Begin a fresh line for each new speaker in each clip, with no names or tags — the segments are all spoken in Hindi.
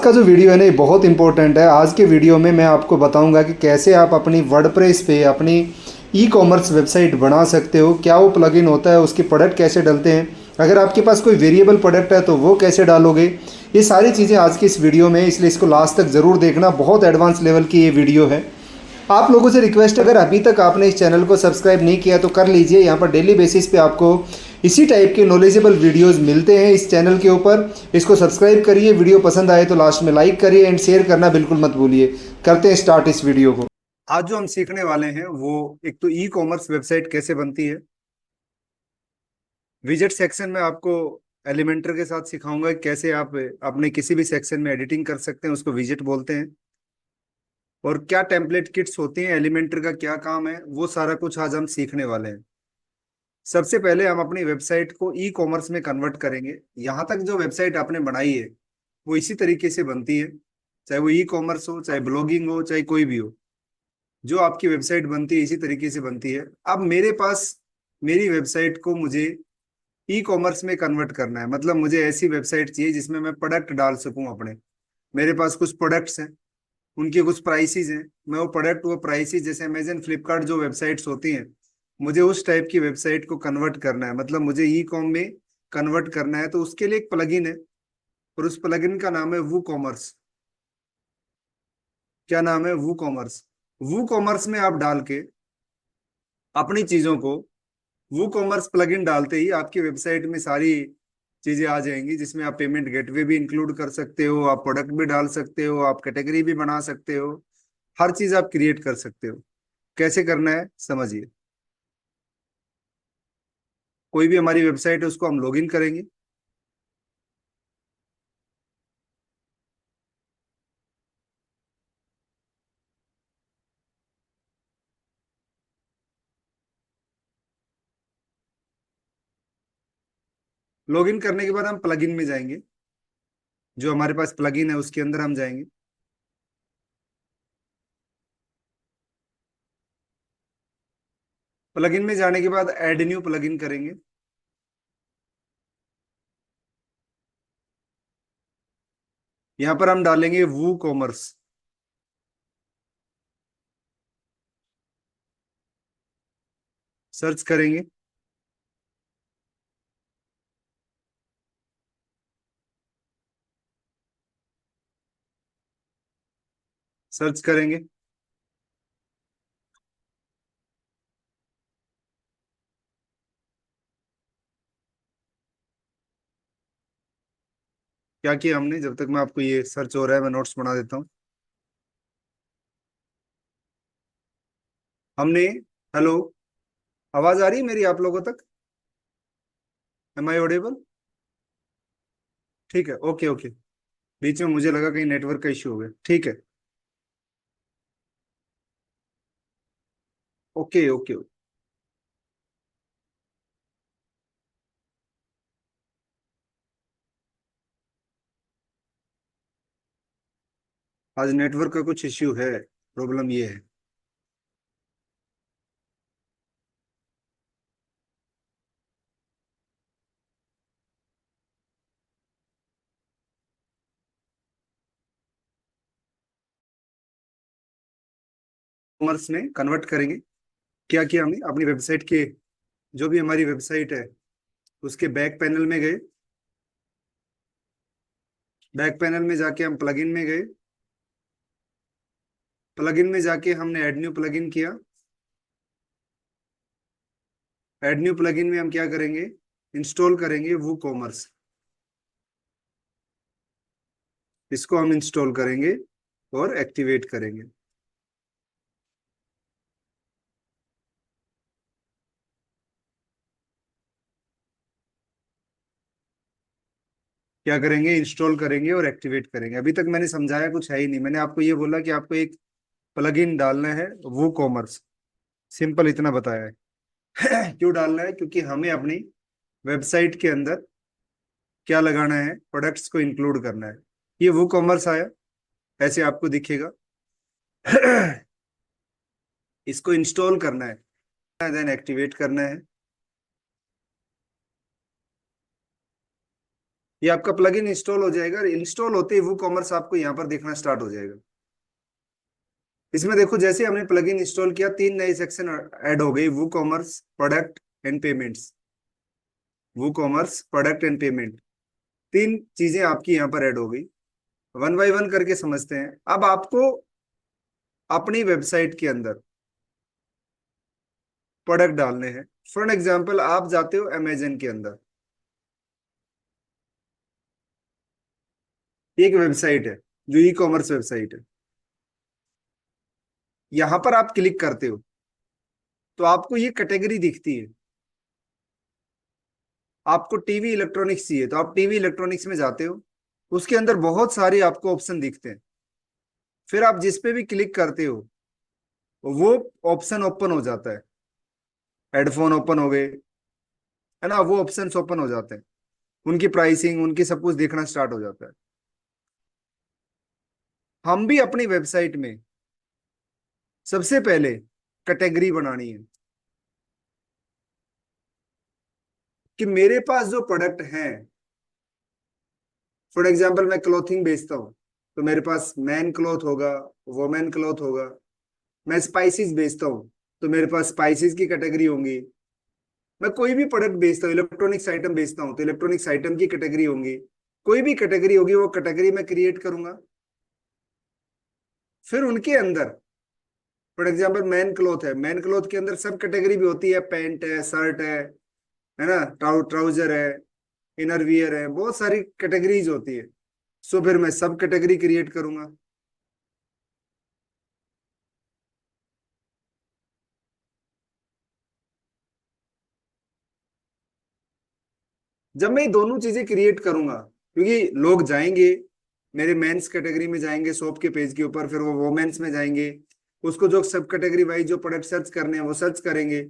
का जो वीडियो है ना ये बहुत इंपॉर्टेंट है। आज के वीडियो में मैं आपको बताऊंगा कि कैसे आप अपनी वर्डप्रेस पे अपनी ई कॉमर्स वेबसाइट बना सकते हो, क्या वो प्लगइन होता है, उसके प्रोडक्ट कैसे डलते हैं, अगर आपके पास कोई वेरिएबल प्रोडक्ट है तो वो कैसे डालोगे। ये सारी चीज़ें आज की इस वीडियो में, इसलिए इसको लास्ट तक ज़रूर देखना। बहुत एडवांस लेवल की ये वीडियो है। आप लोगों से रिक्वेस्ट, अगर अभी तक आपने इस चैनल को सब्सक्राइब नहीं किया तो कर लीजिए। यहाँ पर डेली बेसिस पे आपको इसी टाइप के नॉलेजेबल वीडियोस मिलते हैं इस चैनल के ऊपर। इसको सब्सक्राइब करिए, वीडियो पसंद आए तो लास्ट में लाइक करिए एंड शेयर करना बिल्कुल मत भूलिए। करते हैं स्टार्ट इस वीडियो को। आज जो हम सीखने वाले हैं वो एक तो ई कॉमर्स वेबसाइट कैसे बनती है। विजेट सेक्शन में आपको एलिमेंटर के साथ सिखाऊंगा कि कैसे आप अपने किसी भी सेक्शन में एडिटिंग कर सकते हैं, उसको विजेट बोलते हैं। और क्या टेम्पलेट किट्स होती हैं, एलिमेंटर का क्या काम है, वो सारा कुछ आज हम सीखने वाले हैं। सबसे पहले हम अपनी वेबसाइट को ई कॉमर्स में कन्वर्ट करेंगे। यहाँ तक जो वेबसाइट आपने बनाई है वो इसी तरीके से बनती है, चाहे वो ई कॉमर्स हो, चाहे ब्लॉगिंग हो, चाहे कोई भी हो। जो आपकी वेबसाइट बनती है इसी तरीके से बनती है। अब मेरे पास मेरी वेबसाइट को मुझे ई कॉमर्स में कन्वर्ट करना है, मतलब मुझे ऐसी वेबसाइट चाहिए जिसमें मैं प्रोडक्ट डाल सकूं अपने। मेरे पास कुछ प्रोडक्ट्स हैं, उनके कुछ प्राइसेस हैं। मैं वो प्रोडक्ट, वो प्राइसेस, जैसे अमेजन फ्लिपकार्ट जो वेबसाइट्स होती हैं, मुझे उस टाइप की वेबसाइट को कन्वर्ट करना है, मतलब मुझे ई कॉम में कन्वर्ट करना है। तो उसके लिए एक प्लगइन है और उस प्लगइन का नाम है वू कॉमर्स। क्या नाम है? वू कॉमर्स। वू कॉमर्स में आप डाल के अपनी चीजों को, वू कॉमर्स प्लगइन डालते ही आपकी वेबसाइट में सारी चीजें आ जाएंगी, जिसमें आप पेमेंट गेटवे भी इंक्लूड कर सकते हो, आप प्रोडक्ट भी डाल सकते हो, आप कैटेगरी भी बना सकते हो, हर चीज आप क्रिएट कर सकते हो। कैसे करना है समझिए। कोई भी हमारी वेबसाइट है उसको हम लॉगिन करेंगे। लॉगिन करने के बाद हम प्लगइन में जाएंगे। जो हमारे पास प्लगइन है उसके अंदर हम जाएंगे। प्लगइन में जाने के बाद ऐड न्यू प्लगइन करेंगे। यहाँ पर हम डालेंगे वू कॉमर्स। सर्च करेंगे। सर्च करेंगे। क्या किया हमने, जब तक मैं आपको ये सर्च हो रहा है मैं नोट्स बना देता हूँ। हमने, हेलो, आवाज आ रही है मेरी आप लोगों तक? Am I audible? ठीक है, ओके ओके। बीच में मुझे लगा कहीं नेटवर्क का इश्यू हो गया। ठीक है, ओके ओके। आज नेटवर्क का कुछ इश्यू है, प्रॉब्लम ये है। कॉमर्स में कन्वर्ट करेंगे। क्या किया हमने, अपनी वेबसाइट के, जो भी हमारी वेबसाइट है उसके बैक पैनल में गए। बैक पैनल में जाके हम प्लगइन में गए। प्लगइन में जाके हमने ऐड न्यू प्लगइन किया। ऐड न्यू प्लगइन में हम क्या करेंगे, इंस्टॉल करेंगे वो कॉमर्स। इसको हम इंस्टॉल करेंगे और एक्टिवेट करेंगे। क्या करेंगे, इंस्टॉल करेंगे और एक्टिवेट करेंगे। अभी तक मैंने समझाया कुछ है ही नहीं। मैंने आपको ये बोला कि आपको एक प्लगइन डालना है वो कॉमर्स, सिंपल इतना बताया है। क्यों डालना है? क्योंकि हमें अपनी वेबसाइट के अंदर क्या लगाना है, प्रोडक्ट्स को इंक्लूड करना है। ये वो कॉमर्स आया, ऐसे आपको दिखेगा। इसको इंस्टॉल करना है, देन एक्टिवेट करना है। ये आपका प्लगइन इंस्टॉल हो जाएगा, इंस्टॉल होते ही वो कॉमर्स आपको यहाँ पर देखना स्टार्ट हो जाएगा। इसमें देखो जैसे हमने प्लगइन इंस्टॉल किया, तीन नए सेक्शन ऐड हो गई, वो कॉमर्स, प्रोडक्ट एंड पेमेंट्स। वो कॉमर्स, प्रोडक्ट एंड पेमेंट, तीन चीजें आपकी यहाँ पर ऐड हो गई। वन बाय वन करके समझते हैं। अब आपको अपनी वेबसाइट के अंदर प्रोडक्ट डालने हैं। फॉर एग्जाम्पल आप जाते हो अमेजन के अंदर, एक वेबसाइट है जो ई कॉमर्स वेबसाइट है, यहां पर आप क्लिक करते हो तो आपको ये कैटेगरी दिखती है। आपको टीवी इलेक्ट्रॉनिक्स चाहिए तो आप टीवी इलेक्ट्रॉनिक्स में जाते हो, उसके अंदर बहुत सारे आपको ऑप्शन दिखते हैं। फिर आप जिस पे भी क्लिक करते हो वो ऑप्शन ओपन हो जाता है। हेडफोन ओपन हो गए, है ना, वो ऑप्शंस ओपन हो जाते हैं, उनकी प्राइसिंग, उनकी सब कुछ देखना स्टार्ट हो जाता है। हम भी अपनी वेबसाइट में सबसे पहले कैटेगरी बनानी है कि मेरे पास जो प्रोडक्ट हैं, फॉर एग्जाम्पल मैं क्लोथिंग बेचता हूँ तो मेरे पास मैन क्लॉथ होगा, वोमेन क्लॉथ होगा। मैं स्पाइसेस बेचता हूँ तो मेरे पास स्पाइसेस की कैटेगरी होंगी। मैं कोई भी प्रोडक्ट बेचता हूँ, इलेक्ट्रॉनिक्स आइटम बेचता हूँ तो इलेक्ट्रॉनिक्स आइटम की कैटेगरी होंगी। कोई भी कैटेगरी होगी, वो कैटेगरी मैं क्रिएट करूंगा। फिर उनके अंदर फॉर एग्जाम्पल मैन क्लॉथ है, मैन क्लॉथ के अंदर सब कैटेगरी भी होती है, पैंट है, शर्ट है ना, ट्राउजर है, इनर वियर है, बहुत सारी कैटेगरीज होती है। सो फिर मैं सब कैटेगरी क्रिएट करूंगा। जब मैं ये दोनों चीजें क्रिएट करूंगा, क्योंकि लोग जाएंगे मेरे मेंस कैटेगरी में, जाएंगे शॉप के पेज के ऊपर, फिर वो वोमेन्स में जाएंगे, उसको जो सब कैटेगरी वाइज जो प्रोडक्ट सर्च करने हैं वो सर्च करेंगे।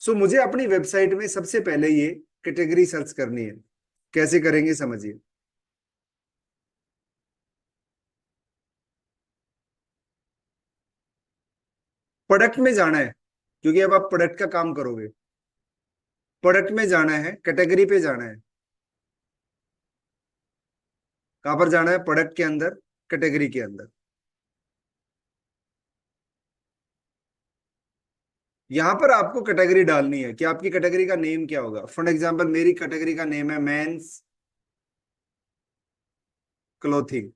सो मुझे अपनी वेबसाइट में सबसे पहले ये कैटेगरी सर्च करनी है। कैसे करेंगे समझिए। प्रोडक्ट में जाना है, क्योंकि अब आप प्रोडक्ट का काम करोगे। प्रोडक्ट में जाना है, कैटेगरी पे जाना है। कहां पर जाना है? प्रोडक्ट के अंदर, कैटेगरी के अंदर। यहां पर आपको कैटेगरी डालनी है कि आपकी कैटेगरी का नेम क्या होगा। फॉर एग्जांपल मेरी कैटेगरी का नेम है मेंस क्लोथिंग।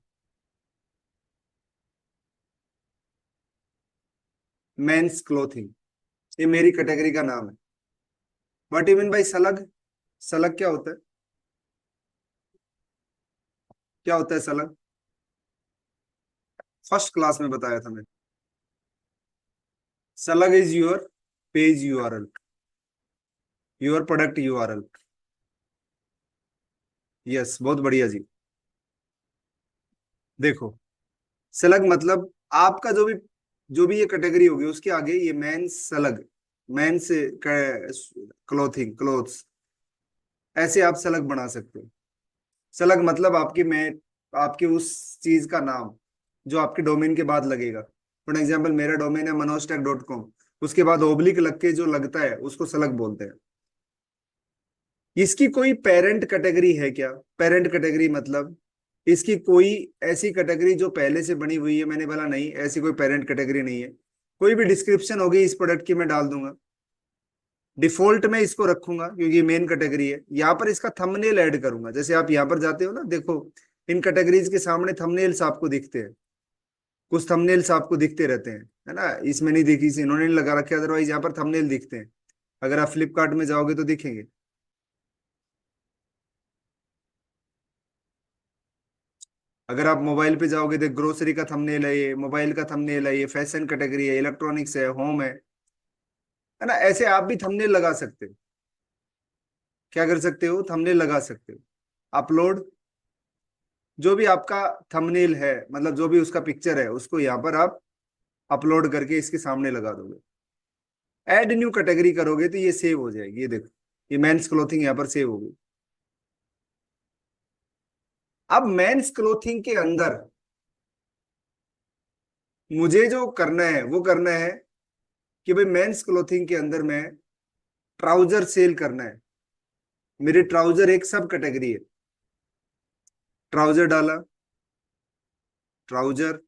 मेंस क्लोथिंग, ये मेरी कैटेगरी का नाम है। व्हाट यू मीन बाय सलग? सलग क्या होता है? क्या होता है सलग? फर्स्ट क्लास में बताया था मैंने। सलग is your page URL, your product URL. Yes, बहुत बढ़िया जी। देखो, सलग मतलब आपका जो भी ये कैटेगरी होगी उसके आगे ये मेंस सलग, मेंस क्लोथिंग, क्लोथ्स, ऐसे आप सलग बना सकते हो। सलग मतलब आपकी मैं आपके उस चीज का नाम जो आपके डोमेन के बाद लगेगा। फॉर एग्जाम्पल मेरा डोमेन है manojtech.com, उसके बाद ओब्लिक लग के जो लगता है उसको सलग बोलते हैं। इसकी कोई पेरेंट कैटेगरी है क्या? पेरेंट कैटेगरी मतलब इसकी कोई ऐसी कैटेगरी जो पहले से बनी हुई है? मैंने बोला नहीं, ऐसी कोई पेरेंट कैटेगरी नहीं है। कोई भी डिस्क्रिप्शन होगी इस प्रोडक्ट की मैं डाल दूंगा। डिफॉल्ट में इसको रखूंगा क्योंकि मेन कैटेगरी है। यहाँ पर इसका थंबनेल ऐड करूंगा। जैसे आप यहाँ पर जाते हो ना, देखो इन कैटेगरीज के सामने थंबनेल्स आपको दिखते हैं, कुछ थंबनेल्स आपको दिखते रहते हैं, है ना। इसमें नहीं दिखी, इन्होंने नहीं लगा रखे, अदरवाइज यहाँ पर थंबनेल दिखते हैं। अगर आप फ्लिपकार्ट में जाओगे तो दिखेंगे। अगर आप मोबाइल पे जाओगे तो ग्रोसरी का थंबनेल है, ये मोबाइल का थंबनेल है, ये फैशन कैटेगरी है, इलेक्ट्रॉनिक्स है, होम है ना। ऐसे आप भी थंबनेल लगा सकते हो। क्या कर सकते हो? थंबनेल लगा सकते हो। अपलोड, जो भी आपका थंबनेल है, मतलब जो भी उसका पिक्चर है, उसको यहाँ पर आप अपलोड करके इसके सामने लगा दोगे। ऐड न्यू कैटेगरी करोगे तो ये सेव हो जाएगी। ये देखो, ये मेंस क्लोथिंग यहाँ पर सेव होगी। अब मेंस क्लोथिंग के अंदर मुझे जो करना है वो करना है कि भाई मेंस क्लोथिंग के अंदर मैं ट्राउजर सेल करना है। मेरे ट्राउजर एक सब कैटेगरी है। ट्राउजर डाला, ट्राउजर।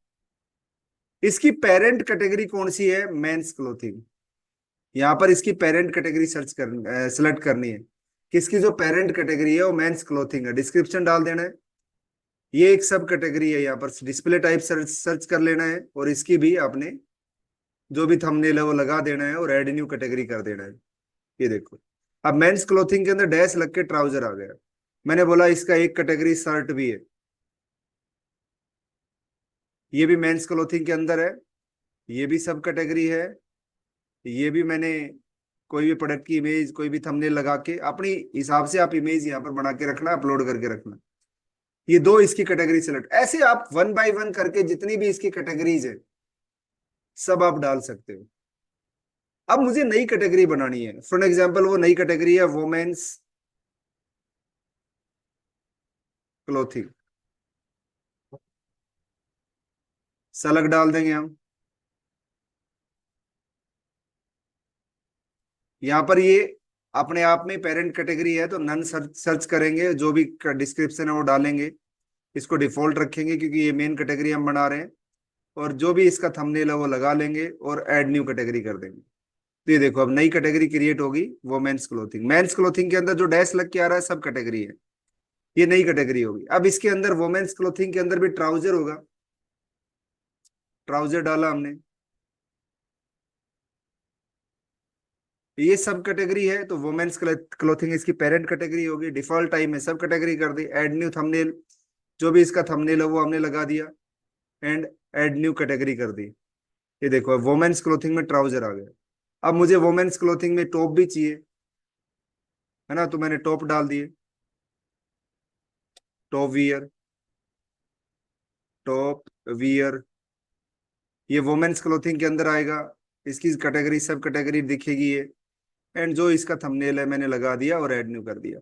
इसकी पेरेंट कैटेगरी कौन सी है? Men's clothing. यहाँ पर इसकी पेरेंट कैटेगरी सर्च कर सिलेक्ट करनी है। किसकी जो पेरेंट कैटेगरी है वो मेंस क्लोथिंग है, डिस्क्रिप्शन डाल देना है। ये एक सब कैटेगरी है, यहाँ पर डिस्प्ले टाइप सर्च सर्च कर लेना है, और इसकी भी आपने जो भी थंबनेल है वो लगा देना है और ऐड न्यू कैटेगरी कर देना है। ये देखो, अब मेंस क्लोथिंग के अंदर डैश लग के ट्राउजर आ गया। मैंने बोला इसका एक कैटेगरी शर्ट भी है, ये भी मेंस क्लोथिंग के अंदर है, ये भी सब कैटेगरी है। ये भी मैंने कोई भी प्रोडक्ट की इमेज, कोई भी थंबनेल लगा के अपनी हिसाब से आप इमेज यहाँ पर बना के रखना, अपलोड करके रखना। ये दो इसकी कैटेगरी सेलेक्ट, ऐसे आप वन बाय वन करके जितनी भी इसकी कैटेगरीज है सब आप डाल सकते हो। अब मुझे नई कैटेगरी बनानी है, फॉर एग्जांपल वो नई कैटेगरी है वुमेन्स क्लोथिंग। सलग डाल देंगे हम। यहाँ पर ये अपने आप में पेरेंट कैटेगरी है, तो नन सर्च सर्च करेंगे, जो भी डिस्क्रिप्शन है वो डालेंगे। इसको डिफॉल्ट रखेंगे क्योंकि ये मेन कैटेगरी हम बना रहे हैं, और जो भी इसका थंबनेल है वो लगा लेंगे और ऐड न्यू कैटेगरी कर देंगे। तो ये देखो अब नई कैटेगरी क्रिएट होगी, वो मेंस क्लोथिंग। मेंस क्लोथिंग के अंदर जो डैश लग के आ रहा है सब कैटेगरी है, ये नई कैटेगरी होगी। अब इसके अंदर वुमेन्स क्लोथिंग के अंदर भी ट्राउजर होगा, ट्राउजर डाला हमने, ये सब कैटेगरी है, तो वुमेन्स क्लोथिंग इसकी पेरेंट कैटेगरी होगी। डिफॉल्ट टाइम में सब कैटेगरी कर दी, ऐड न्यू थंबनेल, जो भी इसका थंबनेल है वो हमने लगा दिया, एंड ऐड न्यू कैटेगरी कर दी। ये देखो वुमेन्स क्लोथिंग में ट्राउजर आ गया। अब मुझे वुमेन्स क्लोथिंग में टॉप भी चाहिए, है ना, तो मैंने टॉप डाल दिए, टॉप वियर, टॉप वियर। ये वुमेन्स क्लोथिंग के अंदर आएगा, इसकी कैटेगरी सब कैटेगरी दिखेगी ये, एंड जो इसका थंबनेल है मैंने लगा दिया और ऐड न्यू कर दिया।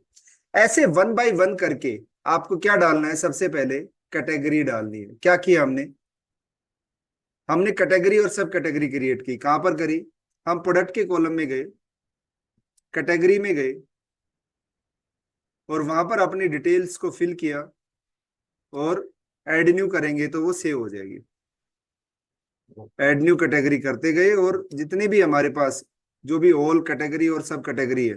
ऐसे वन बाय वन करके आपको क्या डालना है? सबसे पहले कैटेगरी डालनी है। क्या किया हमने? हमने कैटेगरी और सब कैटेगरी क्रिएट की। कहां पर करी? हम प्रोडक्ट के कॉलम में गए, कैटेगरी में गए, और वहां पर अपनी डिटेल्स को फिल किया, और ऐड न्यू करेंगे तो वो सेव हो जाएगी। ऐड न्यू कैटेगरी करते गए, और जितने भी हमारे पास जो भी ऑल कैटेगरी और सब कैटेगरी है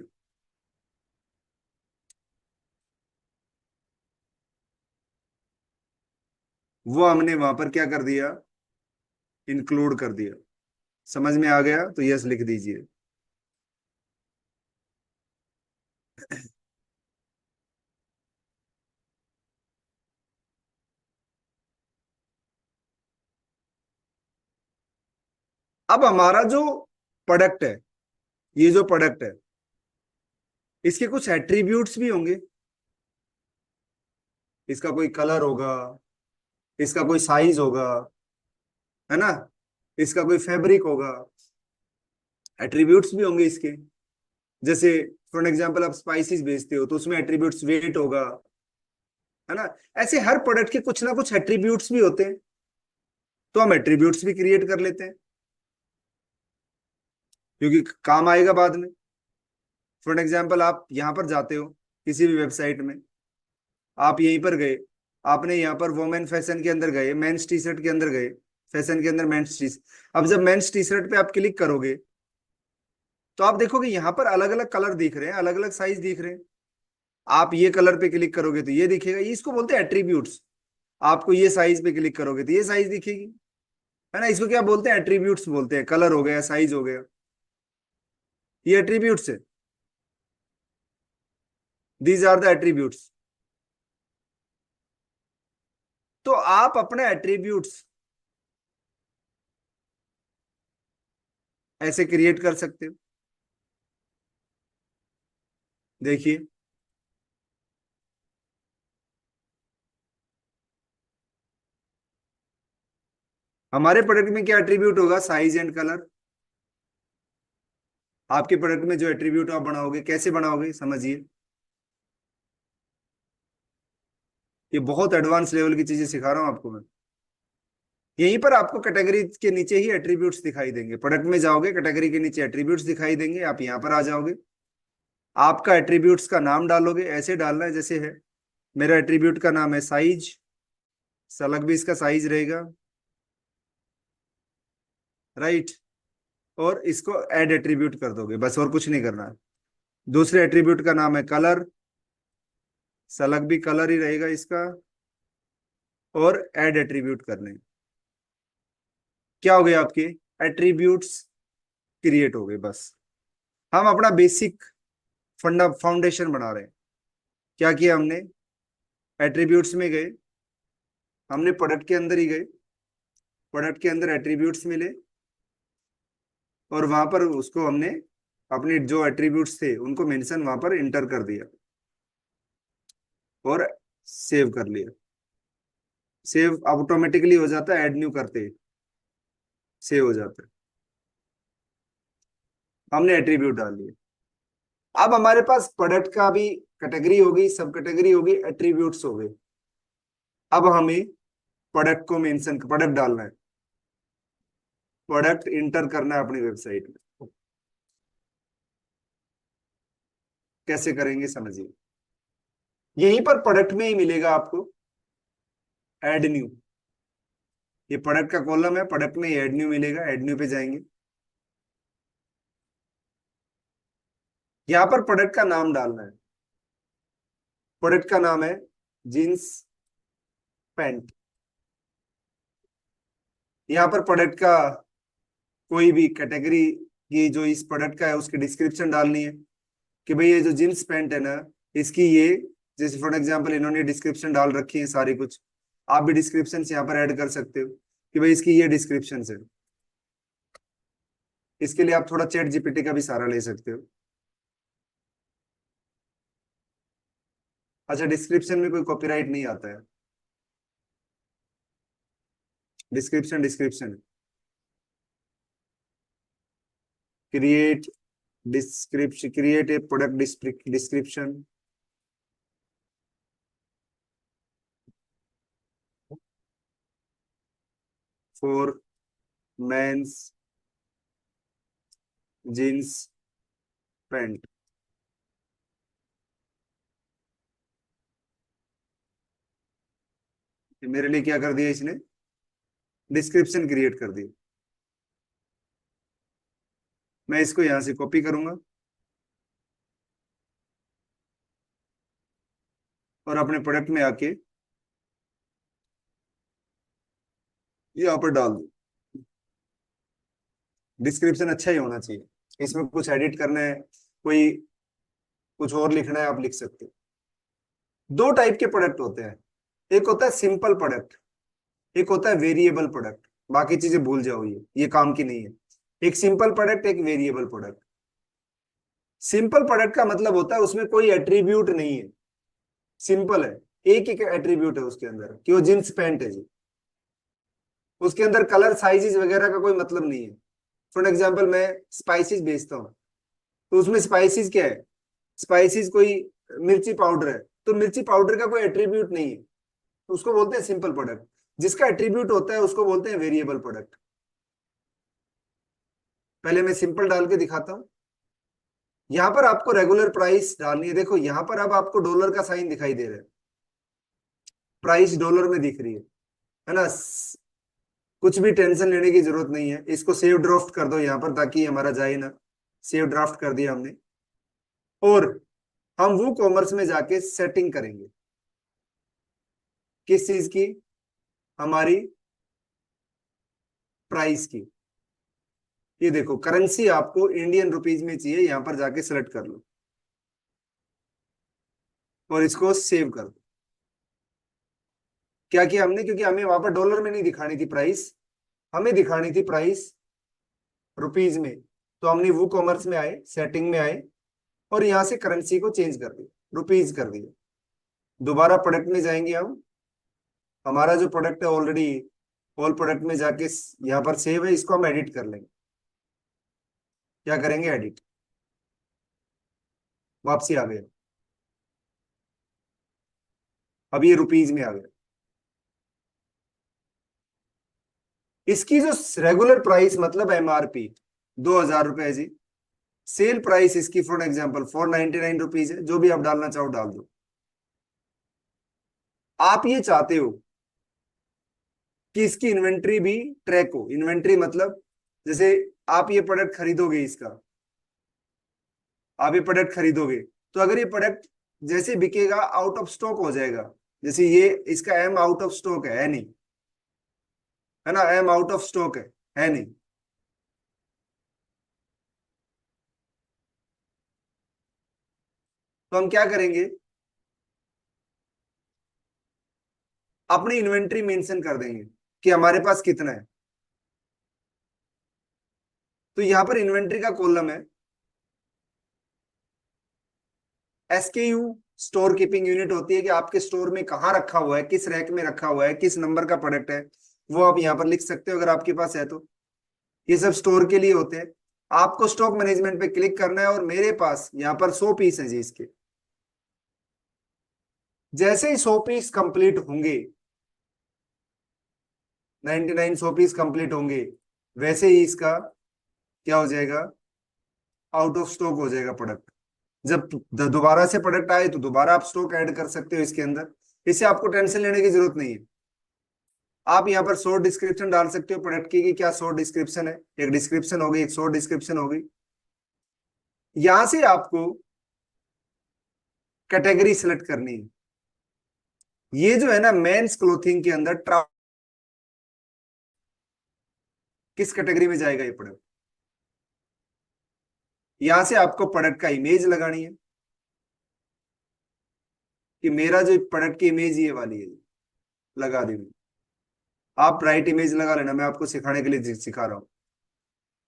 वो हमने वहां पर क्या कर दिया? इंक्लूड कर दिया। समझ में आ गया तो यस लिख दीजिए। अब हमारा जो प्रोडक्ट है, ये जो प्रोडक्ट है इसके कुछ एट्रीब्यूट्स भी होंगे। इसका कोई कलर होगा, इसका कोई साइज होगा, है ना, इसका कोई फैब्रिक होगा, एट्रीब्यूट्स भी होंगे इसके। जैसे फॉर एग्जांपल आप स्पाइसेस बेचते हो तो उसमें एट्रीब्यूट्स वेट होगा, है ना। ऐसे हर प्रोडक्ट के कुछ ना कुछ एट्रीब्यूट्स भी होते हैं, तो हम एट्रीब्यूट्स भी क्रिएट कर लेते हैं क्योंकि काम आएगा बाद में। फॉर एग्जांपल आप यहाँ पर जाते हो किसी भी वेबसाइट में, आप यहीं पर गए, आपने यहाँ पर वोमेन फैशन के अंदर गए, मेंस टी शर्ट के अंदर गए, फैशन के अंदर मेंस टी। अब जब मेंस टी शर्ट पे आप क्लिक करोगे तो आप देखोगे यहाँ पर अलग अलग कलर दिख रहे हैं, अलग अलग साइज दिख रहे हैं। आप ये कलर पे क्लिक करोगे तो ये दिखेगा, ये इसको बोलते हैं एट्रीब्यूट्स। आपको ये साइज पे क्लिक करोगे तो ये साइज दिखेगी, है ना। इसको क्या बोलते हैं? एट्रीब्यूट्स बोलते हैं। कलर हो गया, साइज हो गया, ये एट्रीब्यूट्स है। These are the attributes. तो आप अपने एट्रीब्यूट्स ऐसे क्रिएट कर सकते हो। देखिए, हमारे प्रोडक्ट में क्या एट्रीब्यूट होगा? Size and colour. आपके प्रोडक्ट में जो एट्रीब्यूट आप बनाओगे, कैसे बनाओगे समझिए। ये बहुत एडवांस लेवल की चीजें सिखा रहा हूं आपको मैं। यहीं पर आपको कैटेगरी के नीचे ही एट्रीब्यूट्स दिखाई देंगे। प्रोडक्ट में जाओगे, कैटेगरी के नीचे एट्रीब्यूट्स दिखाई देंगे, आप यहाँ पर आ जाओगे, आपका एट्रीब्यूट्स का नाम डालोगे, ऐसे डालना है जैसे है, मेरा एट्रीब्यूट का नाम है साइज, सलग भी इसका साइज रहेगा, राइट। और इसको ऐड एट्रीब्यूट कर दोगे, बस और कुछ नहीं करना है। दूसरे एट्रीब्यूट का नाम है कलर, सलग भी कलर ही रहेगा इसका, और ऐड एट्रीब्यूट करने। क्या हो गया आपके एट्रीब्यूट्स क्रिएट हो गए। बस हम अपना बेसिक फाउंडेशन बना रहे हैं। क्या किया हमने, एट्रीब्यूट्स में गए, हमने प्रोडक्ट के अंदर ही गए, प्रोडक्ट के अंदर एट्रीब्यूट्स मिले, और वहां पर उसको हमने अपने जो एट्रीब्यूट्स थे उनको मेंशन वहां पर इंटर कर दिया और सेव कर लिया। सेव ऑटोमेटिकली हो जाता है, ऐड न्यू करते सेव हो जाता है। हमने एट्रीब्यूट डाल लिए। अब हमारे पास प्रोडक्ट का भी कैटेगरी होगी, सब कैटेगरी होगी, एट्रीब्यूट्स हो गए। अब हमें प्रोडक्ट को मेंशन, प्रोडक्ट डालना है, प्रोडक्ट इंटर करना है अपनी वेबसाइट में। कैसे करेंगे समझिए। यहीं पर प्रोडक्ट में ही मिलेगा आपको ऐड न्यू। ये प्रोडक्ट का कॉलम है, प्रोडक्ट में ऐड न्यू मिलेगा, ऐड न्यू पे जाएंगे। यहां पर प्रोडक्ट का नाम डालना है। प्रोडक्ट का नाम है जींस पैंट। यहां पर प्रोडक्ट का कोई भी कैटेगरी की जो इस प्रोडक्ट का है उसकी डिस्क्रिप्शन डालनी है कि भाई ये जो जींस पैंट है ना, इसकी ये, जैसे फॉर एग्जांपल इन्होंने डिस्क्रिप्शन डाल रखी है सारी कुछ, आप भी डिस्क्रिप्शन यहाँ पर ऐड कर सकते हो कि भाई इसकी ये डिस्क्रिप्शन है। इसके लिए आप थोड़ा चैट जीपीटी का भी सहारा ले सकते हो। अच्छा, डिस्क्रिप्शन में कोई कॉपीराइट नहीं आता है। Description description create description, create a product description for men's jeans pant. मेरे लिए क्या कर दिया इसने, डिस्क्रिप्शन क्रिएट कर दी। मैं इसको यहां से कॉपी करूंगा और अपने प्रोडक्ट में आके यहाँ पर डाल दूं। डिस्क्रिप्शन अच्छा ही होना चाहिए, इसमें कुछ एडिट करना है, कोई कुछ और लिखना है आप लिख सकते हो। दो टाइप के प्रोडक्ट होते हैं, एक होता है सिंपल प्रोडक्ट, एक होता है वेरिएबल प्रोडक्ट। बाकी चीजें भूल जाओ, ये काम की नहीं है। एक सिंपल प्रोडक्ट, एक वेरिएबल प्रोडक्ट। सिंपल प्रोडक्ट का मतलब होता है उसमें कोई एट्रीब्यूट नहीं है, सिंपल है, एक एक एट्रीब्यूट है उसके अंदर कि वो जींस पैंट है जी। उसके अंदर कलर साइजेस वगैरह का कोई मतलब नहीं है। फॉर एग्जाम्पल मैं स्पाइसेस बेचता हूँ, तो उसमें स्पाइसेस क्या है, स्पाइसेस कोई मिर्ची पाउडर है, तो मिर्ची पाउडर का कोई एट्रीब्यूट नहीं है, तो उसको बोलते हैं सिंपल प्रोडक्ट। जिसका एट्रीब्यूट होता है उसको बोलते हैं वेरिएबल प्रोडक्ट। पहले मैं सिंपल डाल के दिखाता हूँ। यहां पर आपको रेगुलर प्राइस डालनी है। देखो यहां पर अब आपको डॉलर का साइन दिखाई दे रहा है, प्राइस डॉलर में दिख रही है ना। कुछ भी टेंशन लेने की जरूरत नहीं है, इसको सेव ड्राफ्ट कर दो यहाँ पर ताकि हमारा जाए ना। सेव ड्राफ्ट कर दिया हमने, और हम वो कॉमर्स में जाके सेटिंग करेंगे। किस चीज की, हमारी प्राइस की। ये देखो करेंसी आपको इंडियन रुपीज में चाहिए, यहां पर जाके सिलेक्ट कर लो और इसको सेव कर दो। क्या किया हमने, क्योंकि हमें वहां पर डॉलर में नहीं दिखानी थी प्राइस, हमें दिखानी थी प्राइस रुपीज में। तो हमने वो कॉमर्स में आए, सेटिंग में आए, और यहां से करेंसी को चेंज कर दिया, रुपीज कर दिया। दोबारा प्रोडक्ट में जाएंगे हम, हमारा जो प्रोडक्ट है ऑलरेडी ऑल प्रोडक्ट में जाके यहाँ पर सेव है, इसको हम एडिट कर लेंगे। क्या करेंगे, एडिट, वापसी आ गया। अब ये रुपीज में आ गया। इसकी जो रेगुलर प्राइस मतलब एमआरपी 2,000 रुपए जी, सेल प्राइस इसकी फॉर एग्जांपल 499 रुपीज है, जो भी आप डालना चाहो डाल दो। आप ये चाहते हो कि इसकी इन्वेंट्री भी ट्रैक हो। इन्वेंट्री मतलब जैसे आप ये प्रोडक्ट खरीदोगे, इसका आप ये प्रोडक्ट खरीदोगे, तो अगर ये प्रोडक्ट जैसे बिकेगा आउट ऑफ स्टॉक हो जाएगा, जैसे ये इसका एम आउट ऑफ स्टॉक है नहीं, है ना, एम आउट ऑफ स्टॉक है नहीं। तो हम क्या करेंगे, अपनी इन्वेंट्री मेंशन कर देंगे कि हमारे पास कितना है। तो यहां पर इन्वेंट्री का कॉलम है, एसकेयू स्टोर कीपिंग यूनिट होती है कि आपके स्टोर में कहाँ रखा हुआ है, किस रैक में रखा हुआ है, किस नंबर का प्रोडक्ट है, वो आप यहाँ पर लिख सकते हो अगर आपके पास है तो। ये सब स्टोर के लिए होते हैं। आपको स्टॉक मैनेजमेंट पे क्लिक करना है, और मेरे पास यहाँ पर 100 पीस है जी इसके। जैसे ही 100 पीस कंप्लीट होंगे, 99 100 पीस कंप्लीट होंगे, वैसे ही इसका क्या हो जाएगा, आउट ऑफ स्टॉक हो जाएगा प्रोडक्ट। जब दोबारा से प्रोडक्ट आए तो दोबारा आप स्टॉक ऐड कर सकते हो इसके अंदर। इससे आपको टेंशन लेने की जरूरत नहीं है। आप यहाँ पर शॉर्ट डिस्क्रिप्शन डाल सकते हो प्रोडक्ट की कि क्या शॉर्ट डिस्क्रिप्शन है, एक डिस्क्रिप्शन होगी, एक शॉर्ट डिस्क्रिप्शन होगी। यहां से आपको कैटेगरी सिलेक्ट करनी है। ये जो है ना मेंस क्लोथिंग के अंदर किस कैटेगरी में जाएगा ये प्रोडक्ट। यहां से आपको प्रोडक्ट का इमेज लगानी है कि मेरा जो प्रोडक्ट की इमेज ये वाली है, लगा दी मैंने। आप राइट इमेज लगा लेना, मैं आपको सिखाने के लिए सिखा रहा हूं।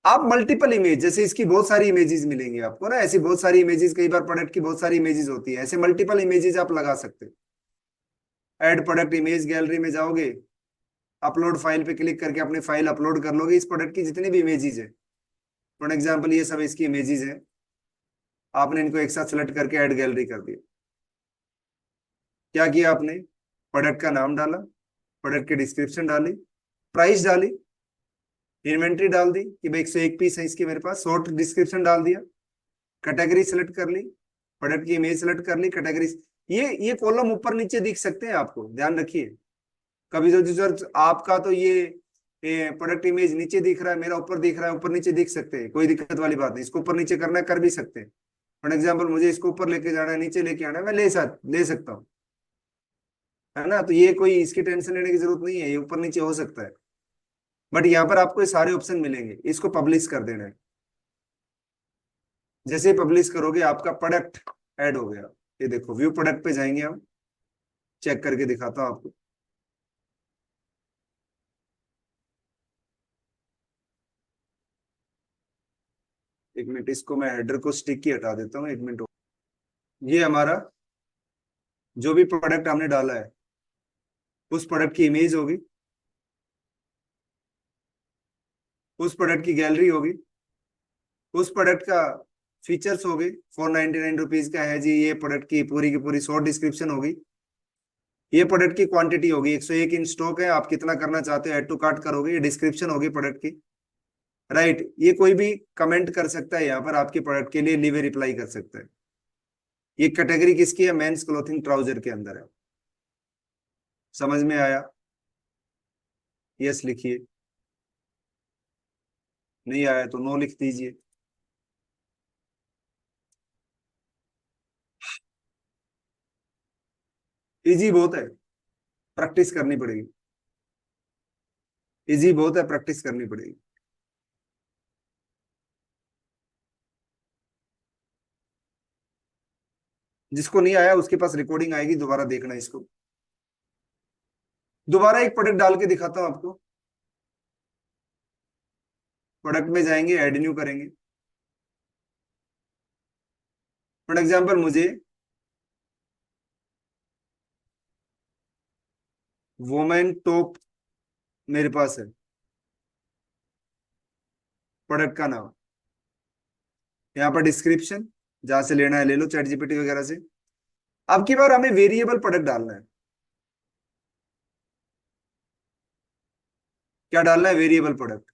आप मल्टीपल इमेज, जैसे इसकी बहुत सारी इमेजेस मिलेंगी आपको ना, ऐसी बहुत सारी इमेजेस, कई बार प्रोडक्ट की बहुत सारी इमेजेस होती है, ऐसे मल्टीपल इमेजेस आप लगा सकते हो। ऐड प्रोडक्ट इमेज गैलरी में जाओगे, अपलोड फाइल पे क्लिक करके अपनी फाइल अपलोड कर लोगे। इस प्रोडक्ट की जितनी भी इमेजेस है, फॉर एग्जाम्पल ये सब इसकी इमेजेस है, आपने इनको एक साथ सेलेक्ट करके ऐड गैलरी कर दिया। क्या किया आपने, प्रोडक्ट का नाम डाला, प्रोडक्ट की डिस्क्रिप्शन डाली, प्राइस डाली, इन्वेंट्री डाल दी कि भाई 101 पीस है इसकी मेरे पास, शॉर्ट डिस्क्रिप्शन डाल दिया, कैटेगरी सेलेक्ट कर ली, प्रोडक्ट की इमेज सेलेक्ट कर ली, कैटेगरी। ये कॉलम ऊपर नीचे दिख सकते हैं, आपको ध्यान रखिए। कभी जो सर आपका तो ये प्रोडक्ट इमेज नीचे दिख रहा है, मेरा ऊपर दिख रहा है, ऊपर नीचे दिख सकते हैं, कोई दिक्कत वाली बात नहीं। इसको ऊपर नीचे करना है, कर भी सकते हैं। फॉर एग्जाम्पल मुझे इसको ऊपर लेके जाना है, नीचे लेके आना है, मैं ले सकता हूँ, है ना। तो ये कोई इसकी टेंशन लेने की जरूरत नहीं है, ये ऊपर नीचे हो सकता है। बट यहाँ पर आपको ये सारे ऑप्शन मिलेंगे। इसको पब्लिश कर देना है। जैसे ही पब्लिश करोगे आपका प्रोडक्ट ऐड हो गया। ये देखो, व्यू प्रोडक्ट पे जाएंगे हम, चेक करके दिखाता हूँ आपको। एक मिनट, इसको मैं हेडर को स्टिक की हटा देता हूँ, एक मिनट। ये हमारा जो भी प्रोडक्ट हमने डाला है, उस प्रोडक्ट की इमेज होगी, उस प्रोडक्ट की गैलरी होगी, उस प्रोडक्ट का फीचर्स होगी, 499 रुपीज का है जी, ये प्रोडक्ट की पूरी शॉर्ट डिस्क्रिप्शन होगी, ये प्रोडक्ट की क्वांटिटी होगी, 101 इन स्टॉक है, आप कितना करना चाहते हो ऐड टू कार्ट करोगे, ये डिस्क्रिप्शन होगी प्रोडक्ट की। राइट, ये कोई भी कमेंट कर सकता है यहाँ पर, आपके प्रोडक्ट के लिए लीव ए रिप्लाई कर सकता है। ये कैटेगरी किसकी है, मेंस क्लोथिंग ट्राउजर के अंदर है। समझ में आया, यस लिखिए, नहीं आया तो नो लिख दीजिए। इजी बहुत है, प्रैक्टिस करनी पड़ेगी। इजी बहुत है, प्रैक्टिस करनी पड़ेगी। जिसको नहीं आया उसके पास रिकॉर्डिंग आएगी, दोबारा देखना इसको। दोबारा एक प्रोडक्ट डाल के दिखाता हूं आपको। प्रोडक्ट में जाएंगे, ऐड न्यू करेंगे। फॉर एग्जाम्पल मुझे वोमेन टॉप मेरे पास है, प्रोडक्ट का नाम, यहाँ पर डिस्क्रिप्शन, जहां से लेना है ले लो, चैट जीपीटी वगैरह से। अब की बार हमें वेरिएबल प्रोडक्ट डालना है। क्या डालना है, वेरिएबल प्रोडक्ट।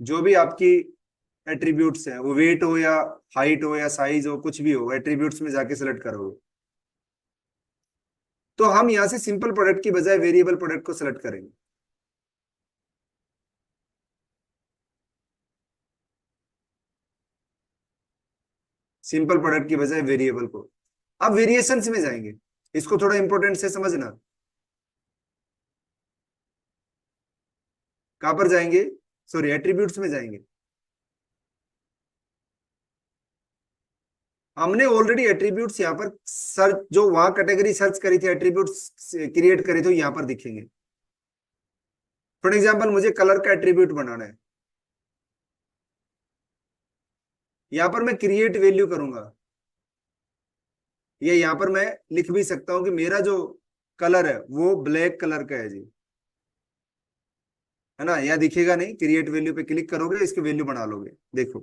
जो भी आपकी एट्रीब्यूट्स हैं, वो वेट हो या हाइट हो या साइज हो, कुछ भी हो, एट्रीब्यूट्स में जाके सेलेक्ट करोगे। तो हम यहाँ से सिंपल प्रोडक्ट की बजाय वेरिएबल प्रोडक्ट को सेलेक्ट करेंगे। सिंपल प्रोडक्ट की बजाय वेरिएबल को। अब वेरिएशंस में जाएंगे, इसको थोड़ा इंपॉर्टेंट से समझना। कहां पर जाएंगे? सॉरी, एट्रीब्यूट्स में जाएंगे। हमने ऑलरेडी एट्रीब्यूट्स यहाँ पर सर्च, जो वहां कैटेगरी सर्च करी थी, एट्रीब्यूट्स क्रिएट करे थे, यहाँ पर दिखेंगे। फॉर एग्जाम्पल मुझे कलर का एट्रीब्यूट बनाना है, यहाँ पर मैं क्रिएट वैल्यू करूंगा, ये यहाँ पर मैं लिख भी सकता हूं कि मेरा जो कलर है वो ब्लैक कलर का है जी, है ना। यहाँ दिखेगा नहीं, क्रिएट वैल्यू पे क्लिक करोगे, इसकी वैल्यू बना लोगे। देखो,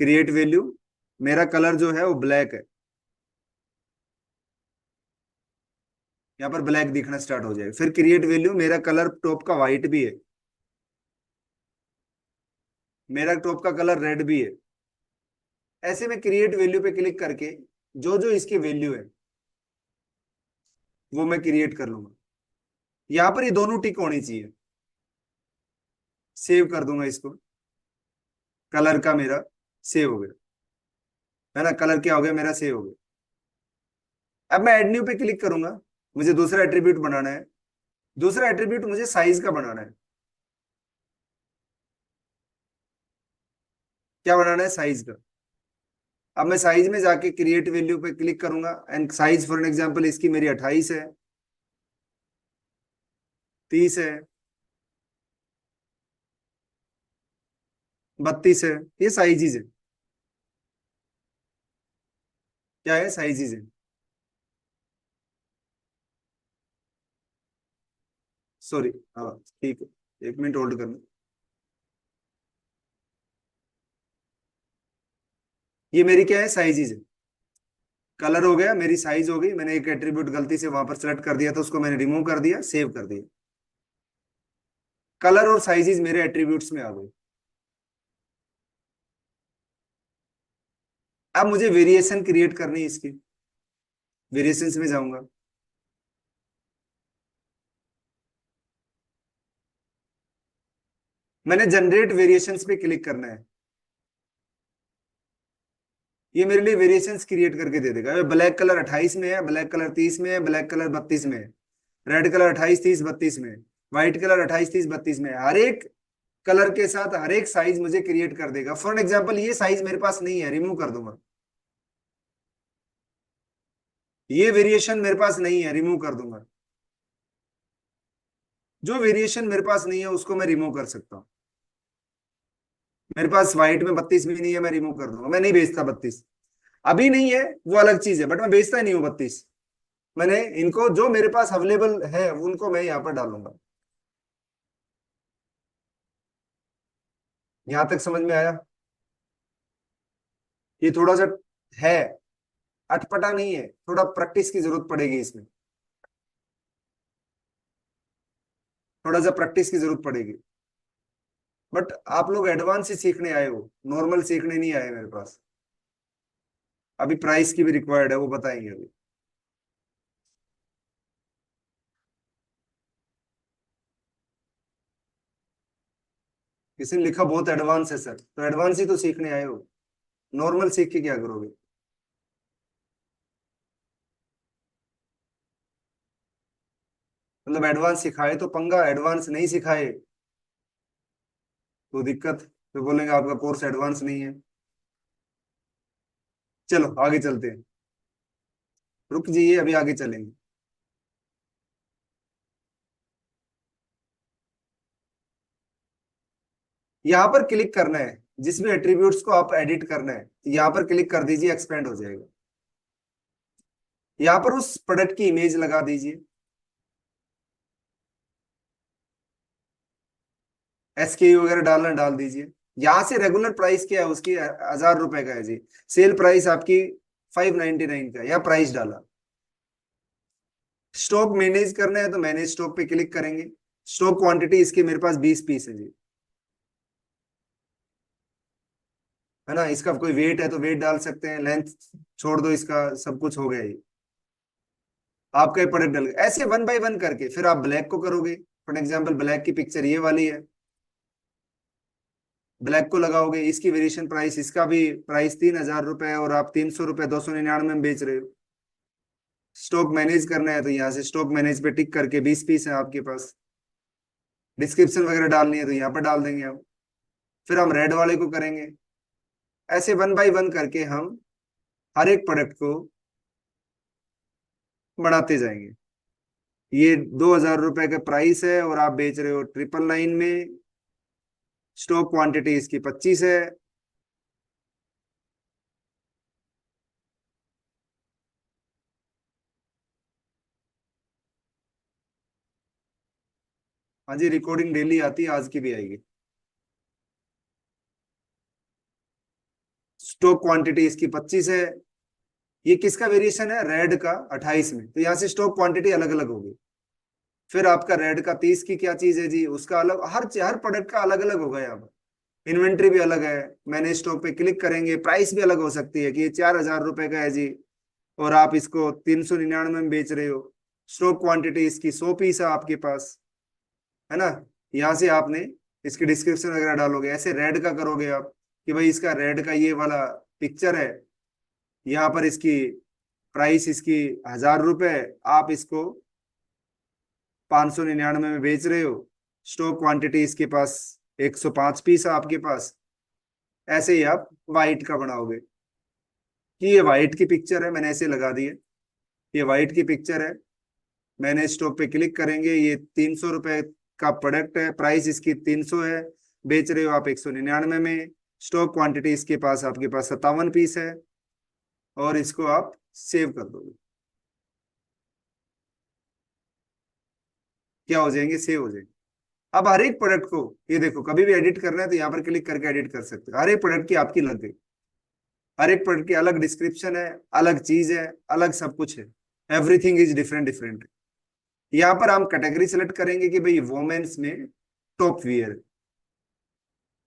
क्रिएट वैल्यू, मेरा कलर जो है वो ब्लैक है, यहाँ पर ब्लैक दिखना स्टार्ट हो जाएगा। फिर क्रिएट वैल्यू, मेरा कलर टॉप का व्हाइट भी है, मेरा टॉप का कलर रेड भी है। ऐसे में क्रिएट वैल्यू पे क्लिक करके जो जो इसकी वैल्यू है वो मैं क्रिएट कर लूंगा। यहाँ पर ये दोनों टिक होनी चाहिए। सेव कर दूंगा इसको, कलर का मेरा सेव हो गया, है ना। कलर क्या हो गया मेरा, सेव हो गया। अब मैं एड न्यू पे क्लिक करूंगा, मुझे दूसरा एट्रीब्यूट बनाना है। दूसरा एट्रीब्यूट मुझे साइज का बनाना है। क्या बनाना है? साइज का। अब मैं साइज में जाके क्रिएट वैल्यू पे क्लिक करूंगा, and size for an example इसकी मेरी 28 है, 30 है, 32 है। ये साइजेज है। क्या है? साइजेज है। सॉरी, हाँ, ठीक है, 1 मिनट होल्ड करना। ये मेरी क्या है? साइजेज है। कलर हो गया, मेरी साइज हो गई। मैंने एक एट्रीब्यूट गलती से वहां पर सेलेक्ट कर दिया था, उसको मैंने रिमूव कर दिया, सेव कर दिया। कलर और साइजेज मेरे एट्रीब्यूट्स में आ गए। अब मुझे वेरिएशन क्रिएट करनी है इसकी। वेरिएशंस में जाऊंगा, मैंने जनरेट वेरिएशंस पे क्लिक करना है। ये मेरे लिए वेरिएशंस क्रिएट करके दे देगा। ब्लैक कलर 28 में है, ब्लैक कलर 30 में है, ब्लैक कलर 32 में है, रेड कलर 28, 30, 32 में है, व्हाइट कलर 28, 30, 32 में है। हर एक कलर के साथ हर एक साइज मुझे क्रिएट कर देगा। फॉर एग्जाम्पल ये साइज मेरे पास नहीं है, रिमूव कर दूंगा। ये वेरिएशन मेरे पास नहीं है, रिमूव कर दूंगा। जो वेरिएशन मेरे पास नहीं है उसको मैं रिमूव कर सकता हूँ। मेरे पास व्हाइट में 32 भी नहीं है, मैं रिमूव कर दूंगा। मैं नहीं बेचता 32, अभी नहीं है, वो अलग चीज है, बट मैं बेचता नहीं हूँ 32। मैंने इनको जो मेरे पास अवेलेबल है उनको मैं यहाँ पर डालूंगा। यहां तक समझ में आया? ये थोड़ा सा है, अटपटा नहीं है, थोड़ा प्रैक्टिस की जरूरत पड़ेगी इसमें, थोड़ा सा प्रैक्टिस की जरूरत पड़ेगी। बट आप लोग एडवांस ही सीखने आए हो, नॉर्मल सीखने नहीं आए मेरे पास। अभी प्राइस की भी रिक्वायर्ड है, वो बताएंगे अभी। किसी ने लिखा बहुत एडवांस है सर, तो एडवांस ही तो सीखने आए हो, नॉर्मल सीख के क्या करोगे? मतलब एडवांस सिखाए तो पंगा, एडवांस नहीं सिखाए तो दिक्कत, तो बोलेंगे आपका कोर्स एडवांस नहीं है। चलो आगे चलते हैं, रुक जाइए, अभी आगे चलेंगे। यहाँ पर क्लिक करना है, जिसमें एट्रीब्यूट्स को आप एडिट करना है, यहाँ पर क्लिक कर दीजिए, एक्सपेंड हो जाएगा। यहाँ पर उस प्रोडक्ट की इमेज लगा दीजिए, एसकेयू वगैरह डालना डाल दीजिए। यहाँ से रेगुलर प्राइस क्या है उसकी, 1000 रुपए का है जी। सेल प्राइस आपकी 599 का है, या प्राइस डाला। स्टॉक मैनेज करना है तो मैनेज स्टॉक पे क्लिक करेंगे। स्टॉक क्वांटिटी इसकी मेरे पास 20 पीस है जी। है ना। इसका कोई वेट है तो वेट डाल सकते हैं, लेंथ छोड़ दो, इसका सब कुछ हो गया ये, आपका ये प्रोडक्ट डल गया। ऐसे वन बाय वन करके फिर आप ब्लैक को करोगे। फॉर एग्जाम्पल ब्लैक की पिक्चर ये वाली है, ब्लैक को लगाओगे, इसकी वेरिएशन प्राइस, इसका भी प्राइस 3,000 रुपए है और आप 300 रुपए 299 में बेच रहे हो। स्टॉक मैनेज करना है तो यहाँ से स्टॉक मैनेज पे टिक करके 20 पीस है आपके पास, डिस्क्रिप्शन वगैरह डालनी है तो यहाँ पर डाल देंगे हम। फिर हम रेड वाले को करेंगे। ऐसे वन बाय वन करके हम हर एक प्रोडक्ट को बढ़ाते जाएंगे। ये 2,000 रुपए का प्राइस है और आप बेच रहे हो 999 में। स्टॉक क्वांटिटी इसकी 25 है। हाँ जी, रिकॉर्डिंग डेली आती है, आज की भी आएगी। स्टॉक क्वांटिटी इसकी 25 है। ये किसका वेरिएशन है, रेड का 28 में, तो यहाँ से स्टॉक क्वांटिटी अलग अलग होगी। फिर आपका रेड का 30 की क्या चीज है जी, उसका अलग, हर प्रोडक्ट का अलग अलग होगा यहाँ पर। इन्वेंट्री भी अलग है, मैंने स्टॉक पे क्लिक करेंगे, प्राइस भी अलग हो सकती है कि ये 4,000 रुपए का है जी और आप इसको 399 में बेच रहे हो। स्टॉक क्वांटिटी इसकी 100 पीस है आपके पास, है ना। यहाँ से आपने इसकी डिस्क्रिप्शन वगैरह डालोगे। ऐसे रेड का करोगे आप कि भाई इसका रेड का ये वाला पिक्चर है, यहाँ पर इसकी प्राइस इसकी 1,000 रुपए, आप इसको 599 में बेच रहे हो। स्टॉक क्वांटिटी इसके पास 105 पीस है आपके पास। ऐसे ही आप वाइट का बनाओगे कि ये वाइट की पिक्चर है, मैंने ऐसे लगा दी है, ये वाइट की पिक्चर है। मैंने स्टॉक पे क्लिक करेंगे, ये 300 रुपए का प्रोडक्ट है, प्राइस इसकी 300 है, बेच रहे हो आप 199 में। स्टॉक क्वांटिटी इसके पास आपके पास 57 पीस है और इसको आप सेव कर दोगे। क्या हो जाएंगे, सेव हो जाएंगे। अब हर एक प्रोडक्ट को, ये देखो, कभी भी एडिट करना है तो यहाँ पर क्लिक करके एडिट कर सकते हो। हर एक प्रोडक्ट की आपकी लग गई, हर एक प्रोडक्ट की अलग डिस्क्रिप्शन है, अलग चीज है, अलग सब कुछ है। Everything is different different. यहाँ पर हम कैटेगरी सेलेक्ट करेंगे कि भाई वोमेन्स में टॉप वियर।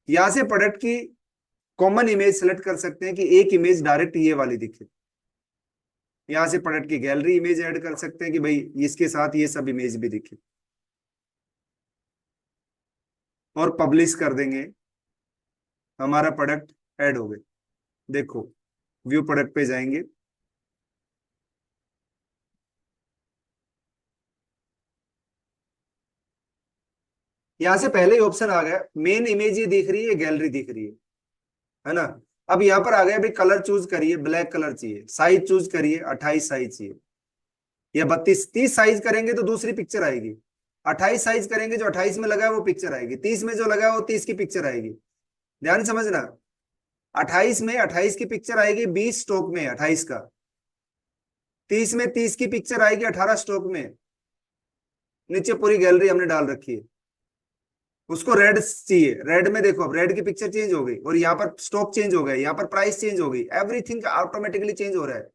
यहाँ से प्रोडक्ट की कॉमन इमेज सेलेक्ट कर सकते हैं कि एक इमेज डायरेक्ट ये वाली दिखे। यहाँ से प्रोडक्ट की गैलरी इमेज ऐड कर सकते हैं कि भाई इसके साथ ये सब इमेज भी दिखे, और पब्लिश कर देंगे, हमारा प्रोडक्ट ऐड हो गया। देखो, व्यू प्रोडक्ट पे जाएंगे, यहाँ से पहले ही ऑप्शन आ गया, मेन इमेज ये दिख रही है, गैलरी दिख रही है ना। अब यहाँ पर आ गया भाई, कलर चूज करिए, ब्लैक कलर चाहिए, साइज चूज करिए, 28 साइज चाहिए या 32, 30 साइज करेंगे तो दूसरी पिक्चर आएगी। 28 साइज करेंगे, जो 28 में लगा है वो पिक्चर आएगी, 30 में जो लगा है वो 30 की पिक्चर आएगी। ध्यान समझना, 28 में 28 की पिक्चर आएगी, 20 स्टॉक में 28 का। 30 में 30 की पिक्चर आएगी, 18 स्टॉक में। नीचे पूरी गैलरी हमने डाल रखी है। उसको रेड चाहिए, रेड में देखो, अब रेड की पिक्चर चेंज हो गई और यहाँ पर स्टॉक चेंज हो गया, यहाँ पर प्राइस चेंज हो गई, एवरीथिंग ऑटोमेटिकली चेंज हो रहा है।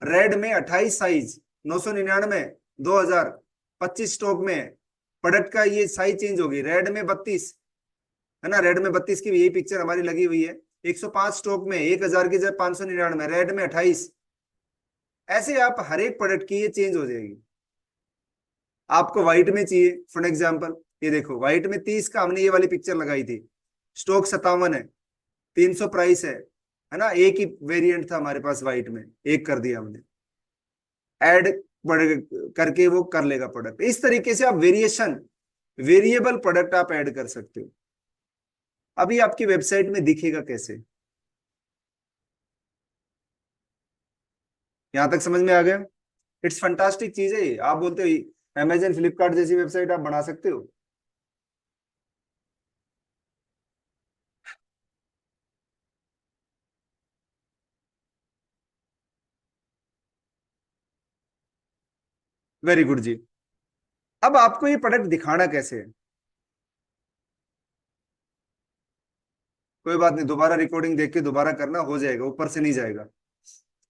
रेड में 28 साइज, 999, 2025 स्टॉक में प्रोडक्ट का ये साइज चेंज होगी। रेड में 32, है ना, रेड में 32 की यही पिक्चर हमारी लगी हुई है। 105 स्टॉक में 1,000 की जगह 599, रेड में 28। ऐसे आप हर एक प्रोडक्ट की ये चेंज हो जाएगी। आपको व्हाइट में चाहिए, फॉर एग्जाम्पल ये देखो, व्हाइट में 30 का हमने ये वाली पिक्चर लगाई थी, स्टॉक 57 है, 300 प्राइस है ना। एक ही वेरिएंट था हमारे पास व्हाइट में, एक कर दिया हमने, ऐड करके वो कर लेगा प्रोडक्ट। इस तरीके से आप वेरिएशन, वेरिएबल प्रोडक्ट आप ऐड कर सकते हो। अभी आपकी वेबसाइट में दिखेगा कैसे, यहां तक समझ में आ गया। इट्स फंटास्टिक चीज है ये। आप बोलते हो अमेजन फ्लिपकार्ट जैसी वेबसाइट आप बना सकते हो। वेरी गुड जी। अब आपको ये प्रोडक्ट दिखाना कैसे है, कोई बात नहीं, दोबारा रिकॉर्डिंग देख के दोबारा करना, हो जाएगा, ऊपर से नहीं जाएगा।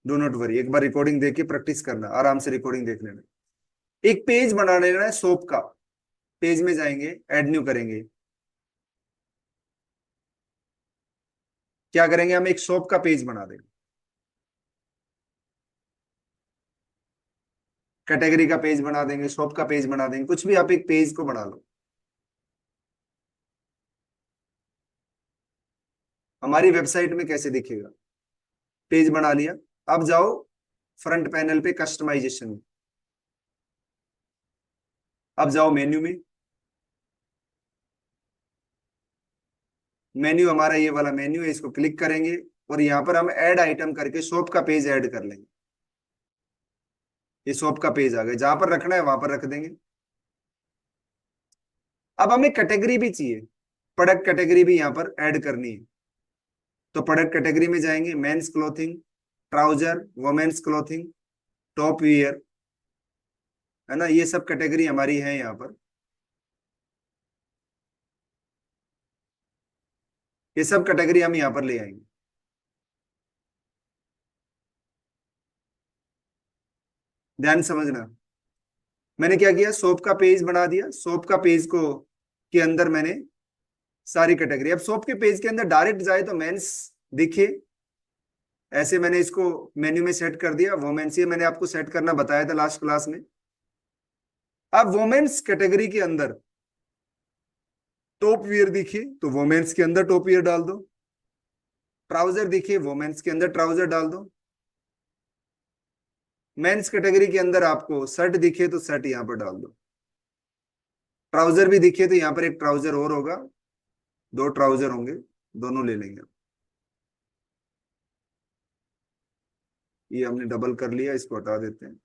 डो नॉट वरी, एक बार रिकॉर्डिंग देख के प्रैक्टिस करना, आराम से रिकॉर्डिंग देख लेना। एक पेज बना लेना है सोप का। पेज में जाएंगे, ऐड न्यू करेंगे। क्या करेंगे, हम एक शॉप का पेज बना देंगे, कैटेगरी का पेज बना देंगे, शॉप का पेज बना देंगे, कुछ भी आप एक पेज को बना लो। हमारी वेबसाइट में कैसे दिखेगा, पेज बना लिया। अब जाओ फ्रंट पैनल पे कस्टमाइजेशन में, अब जाओ मेन्यू में। मेन्यू हमारा ये वाला मेन्यू है, इसको क्लिक करेंगे और यहाँ पर हम ऐड आइटम करके शॉप का पेज ऐड कर लेंगे। ये शॉप का पेज आ गया, जहां पर रखना है वहां पर रख देंगे। अब हमें कैटेगरी भी चाहिए, प्रोडक्ट कैटेगरी भी यहाँ पर ऐड करनी है। तो प्रोडक्ट कैटेगरी में जाएंगे, men's clothing, trouser, women's clothing, top wear, है ना, ये सब कैटेगरी हमारी है यहाँ पर। ये सब कैटेगरी हम यहाँ पर ले आएंगे। ध्यान समझना, मैंने क्या किया, सोप का पेज बना दिया, सोप का पेज को के अंदर मैंने सारी कैटेगरी, अब सोप के पेज के अंदर डायरेक्ट जाए तो मेंस दिखे, ऐसे मैंने इसको मेन्यू में सेट कर दिया। वुमेन्स ये मैंने आपको सेट करना बताया था लास्ट क्लास में। अब वुमेन्स कैटेगरी के अंदर टॉप वियर दिखे तो वुमेन्स के अंदर टॉप वियर डाल दो, ट्राउजर दिखे वुमेन्स के अंदर ट्राउजर डाल दो, मेंस कैटेगरी के अंदर आपको शर्ट दिखे तो शर्ट यहाँ पर डाल दो, ट्राउजर भी दिखे तो यहाँ पर एक ट्राउजर और होगा, दो ट्राउजर होंगे, दोनों ले लेंगे। ये हमने डबल कर लिया, इसको हटा देते हैं।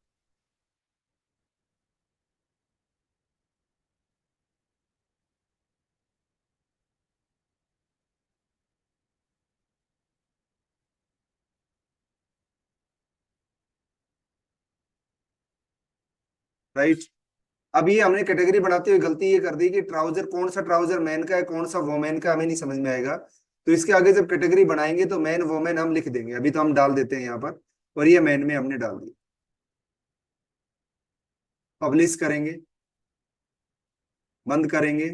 राइट, अब ये हमने कैटेगरी बनाते हुए गलती ये कर दी कि ट्राउजर, कौन सा ट्राउजर मैन का है कौन सा वोमेन का, हमें नहीं समझ में आएगा। तो इसके आगे जब कैटेगरी बनाएंगे तो मैन वोमेन हम लिख देंगे, अभी तो हम डाल देते हैं यहाँ पर, और ये मैन में हमने डाल दिया। पब्लिश करेंगे, बंद करेंगे,